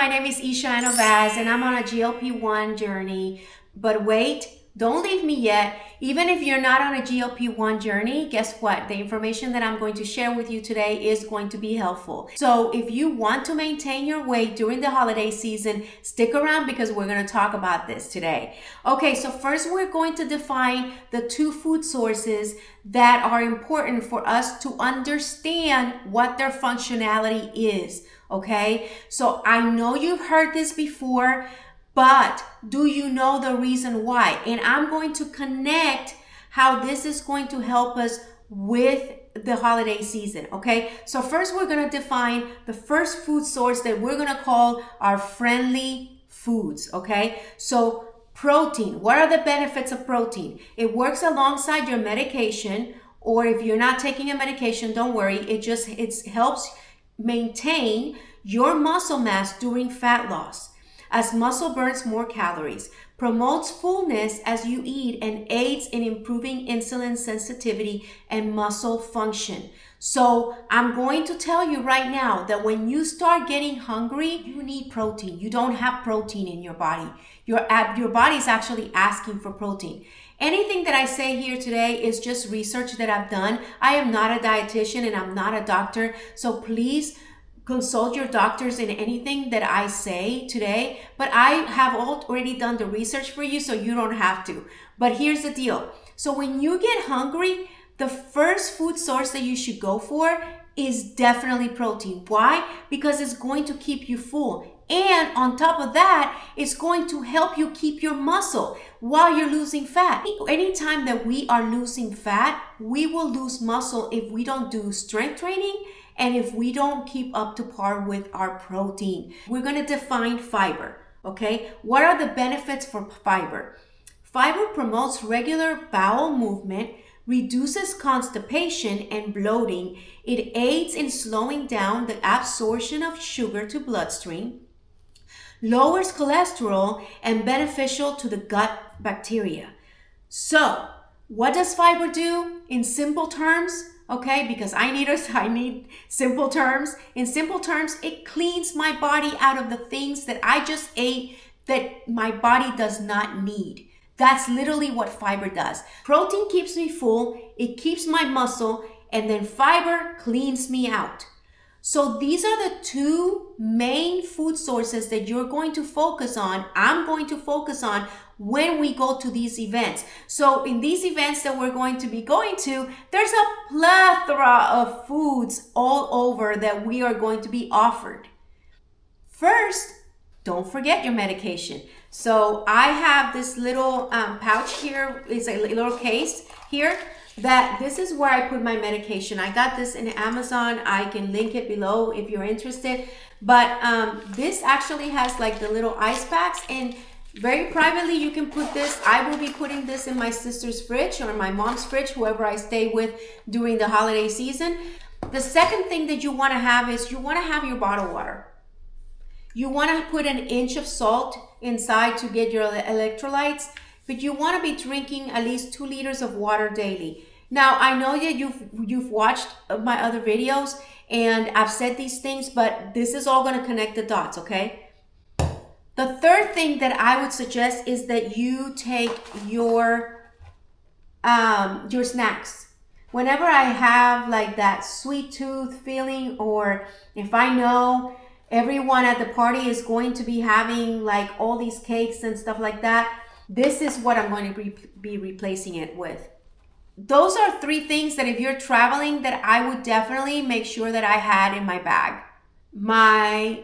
my name is Isha Anovaz and I'm on a GLP-1 journey. But wait, don't leave me yet. Even if you're not on a GLP-1 journey, guess what? The information that I'm going to share with you today is going to be helpful. So if you want to maintain your weight during the holiday season, stick around because we're going to talk about this today. Okay, so first we're going to define the two food sources that are important for us to understand what their functionality is. Okay, so I know you've heard this before, but do you know the reason why? And I'm going to connect how this is going to help us with the holiday season, okay? So first we're going to define the first food source that we're going to call our friendly foods, okay? So protein, what are the benefits of protein? It works alongside your medication, or if you're not taking a medication, don't worry. It helps maintain your muscle mass during fat loss, as muscle burns more calories, promotes fullness as you eat, and aids in improving insulin sensitivity and muscle function. So I'm going to tell you right now that when you start getting hungry, you need protein. You don't have protein in your body. Your body is actually asking for protein. Anything that I say here today is just research that I've done. I am not a dietitian and I'm not a doctor. So please consult your doctors in anything that I say today, but I have already done the research for you, so you don't have to. But here's the deal. So when you get hungry, the first food source that you should go for is definitely protein. Why? Because it's going to keep you full. And on top of that, it's going to help you keep your muscle while you're losing fat. Anytime that we are losing fat, we will lose muscle if we don't do strength training and if we don't keep up to par with our protein. We're going to define fiber, okay? What are the benefits for fiber? Fiber promotes regular bowel movement, reduces constipation and bloating. It aids in slowing down the absorption of sugar to bloodstream, lowers cholesterol, and beneficial to the gut bacteria. So, what does fiber do in simple terms? Okay, because I need simple terms. In simple terms, it cleans my body out of the things that I just ate that my body does not need. That's literally what fiber does. Protein keeps me full, it keeps my muscle, and then fiber cleans me out. So these are the two main food sources that you're going to focus on. I'm going to focus on when we go to these events. So in these events that we're going to be going to, there's a plethora of foods all over that we are going to be offered. First, don't forget your medication. So I have this little pouch here. It's a little case here. That this is where I put my medication. I got this in Amazon. I can link it below if you're interested. But this actually has like the little ice packs, and very privately you can put this. I will be putting this in my sister's fridge or my mom's fridge, whoever I stay with during the holiday season. The second thing that you want to have is you want to have your bottled water. You want to put an inch of salt inside to get your electrolytes. But you want to be drinking at least 2 liters of water daily. Now, I know that you've watched my other videos and I've said these things, but this is all going to connect the dots, okay? The third thing that I would suggest is that you take your snacks. Whenever I have like that sweet tooth feeling, or if I know everyone at the party is going to be having like all these cakes and stuff like that, this is what I'm going to be replacing it with. Those are 3 things that if you're traveling that I would definitely make sure that I had in my bag. My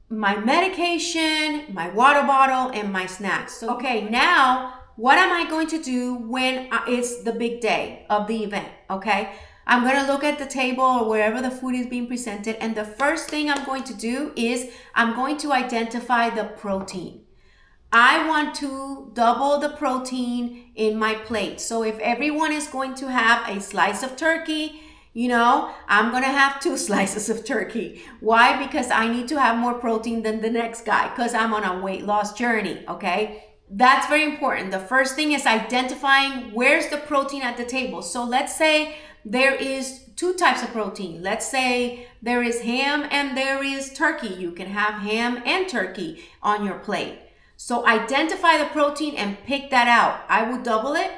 medication, my water bottle, and my snacks. So, okay, now what am I going to do when it's the big day of the event, okay? I'm going to look at the table or wherever the food is being presented, and the first thing I'm going to do is I'm going to identify the protein. I want to double the protein in my plate. So if everyone is going to have a slice of turkey, I'm going to have 2 slices of turkey. Why? Because I need to have more protein than the next guy because I'm on a weight loss journey, okay? That's very important. The first thing is identifying where's the protein at the table. So let's say there is two types of protein. Let's say there is ham and there is turkey. You can have ham and turkey on your plate. So identify the protein and pick that out. I would double it.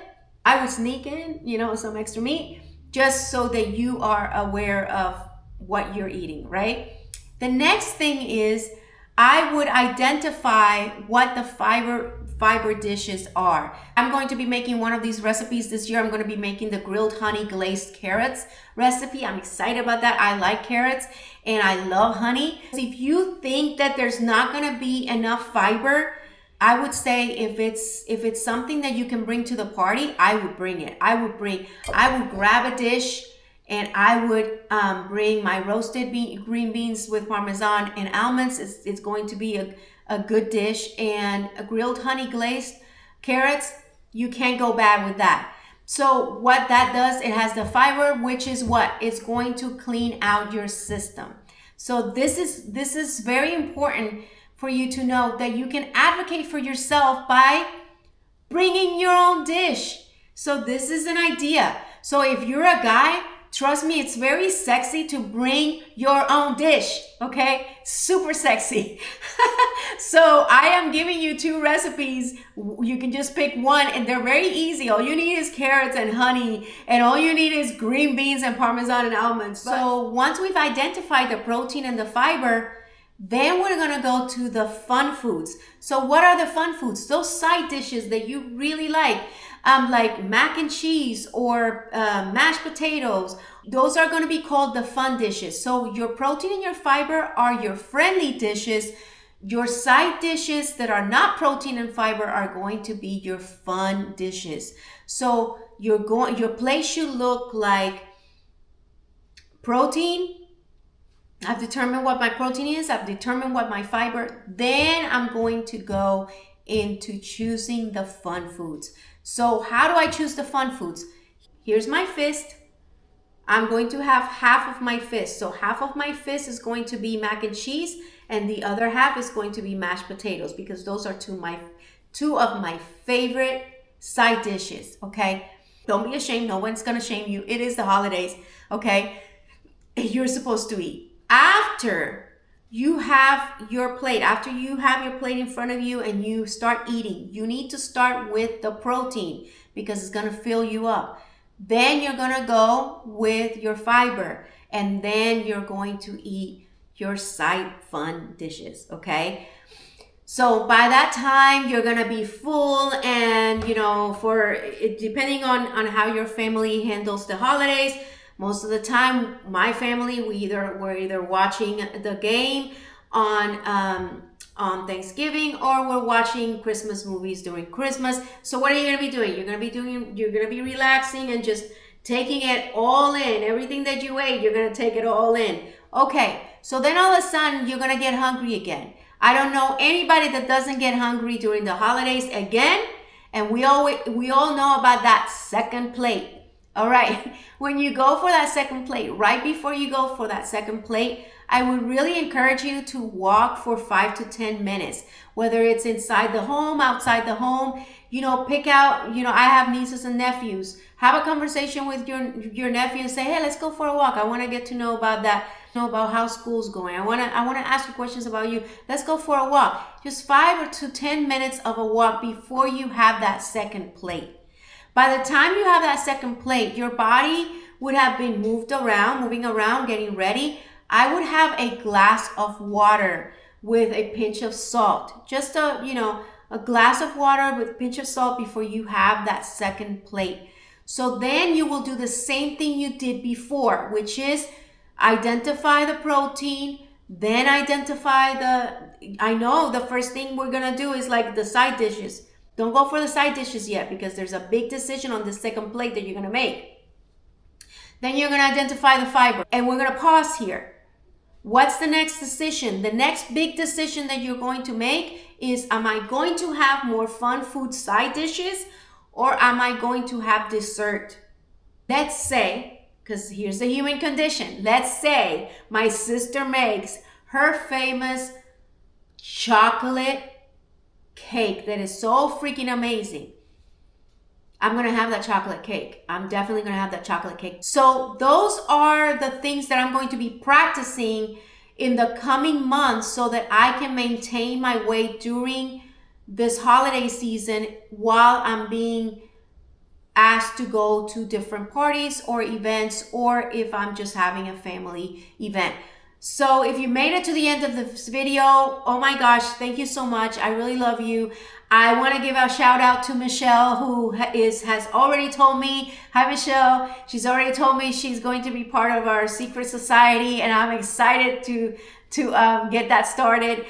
I would sneak in, some extra meat just so that you are aware of what you're eating, right? The next thing is I would identify what the fiber dishes are. I'm going to be making one of these recipes this year. I'm going to be making the grilled honey glazed carrots recipe. I'm excited about that. I like carrots and I love honey. If you think that there's not going to be enough fiber, I would say if it's something that you can bring to the party, I would bring it. I would grab a dish and I would bring my roasted green beans with Parmesan and almonds. It's going to be a good dish. And a grilled honey glazed carrots, you can't go bad with that. So what that does, it has the fiber, which is what? It's going to clean out your system. So this is very important for you to know that you can advocate for yourself by bringing your own dish. So this is an idea. So if you're a guy, trust me, it's very sexy to bring your own dish, okay? Super sexy. So I am giving you two recipes. You can just pick one and they're very easy. All you need is carrots and honey and all you need is green beans and Parmesan and almonds. So once we've identified the protein and the fiber, then we're gonna go to the fun foods. So what are the fun foods? Those side dishes that you really like mac and cheese or mashed potatoes. Those are gonna be called the fun dishes. So your protein and your fiber are your friendly dishes. Your side dishes that are not protein and fiber are going to be your fun dishes. So your plate should look like protein. I've determined what my protein is. I've determined what my fiber. Then I'm going to go into choosing the fun foods. So how do I choose the fun foods? Here's my fist. I'm going to have half of my fist. So half of my fist is going to be mac and cheese and the other half is going to be mashed potatoes because those are two of my favorite side dishes, okay? Don't be ashamed. No one's going to shame you. It is the holidays, okay? You're supposed to eat. After you have your plate in front of you and you start eating, you need to start with the protein because it's going to fill you up. Then you're going to go with your fiber and then you're going to eat your side fun dishes, okay? So by that time, you're going to be full and, depending on how your family handles the holidays, most of the time, my family, we're either watching the game on Thanksgiving or we're watching Christmas movies during Christmas. So what are you going to be doing? You're going to be relaxing and just taking it all in. Everything that you ate, you're going to take it all in. Okay, so then all of a sudden, you're going to get hungry again. I don't know anybody that doesn't get hungry during the holidays again. And we all know about that second plate. All right, when you go for that second plate, right before you go for that second plate, I would really encourage you to walk for 5 to 10 minutes, whether it's inside the home, outside the home, pick out, I have nieces and nephews. Have a conversation with your nephew and say, hey, let's go for a walk. I want to get to know about that, about how school's going. I want to ask you questions about you. Let's go for a walk. Just 5 to 10 minutes of a walk before you have that second plate. By the time you have that second plate, your body would have been moving around, getting ready. I would have a glass of water with a pinch of salt. Just a glass of water with a pinch of salt before you have that second plate. So then you will do the same thing you did before, which is identify the protein, then identify the first thing we're going to do is like the side dishes. Don't go for the side dishes yet because there's a big decision on the second plate that you're going to make. Then you're going to identify the fiber. And we're going to pause here. What's the next decision? The next big decision that you're going to make is, am I going to have more fun food side dishes or am I going to have dessert? Let's say, because here's the human condition. Let's say my sister makes her famous chocolate cake that is so freaking amazing. I'm going to have that chocolate cake. I'm definitely going to have that chocolate cake. So those are the things that I'm going to be practicing in the coming months so that I can maintain my weight during this holiday season while I'm being asked to go to different parties or events, or if I'm just having a family event. So if you made it to the end of this video, oh my gosh, thank you so much. I really love you. I want to give a shout out to Michelle, who has already told me, hi Michelle, she's already told me she's going to be part of our secret society, and I'm excited to get that started.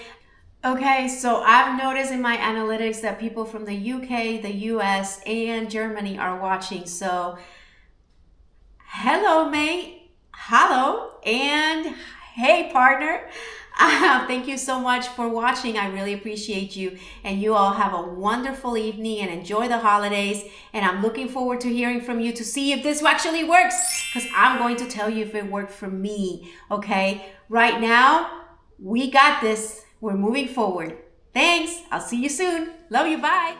Okay, so I've noticed in my analytics that people from the UK, the US, and Germany are watching. So hello, mate. Hello. And hey, partner. Thank you so much for watching. I really appreciate you. And you all have a wonderful evening and enjoy the holidays. And I'm looking forward to hearing from you to see if this actually works, because I'm going to tell you if it worked for me. Okay, right now, we got this. We're moving forward. Thanks. I'll see you soon. Love you. Bye.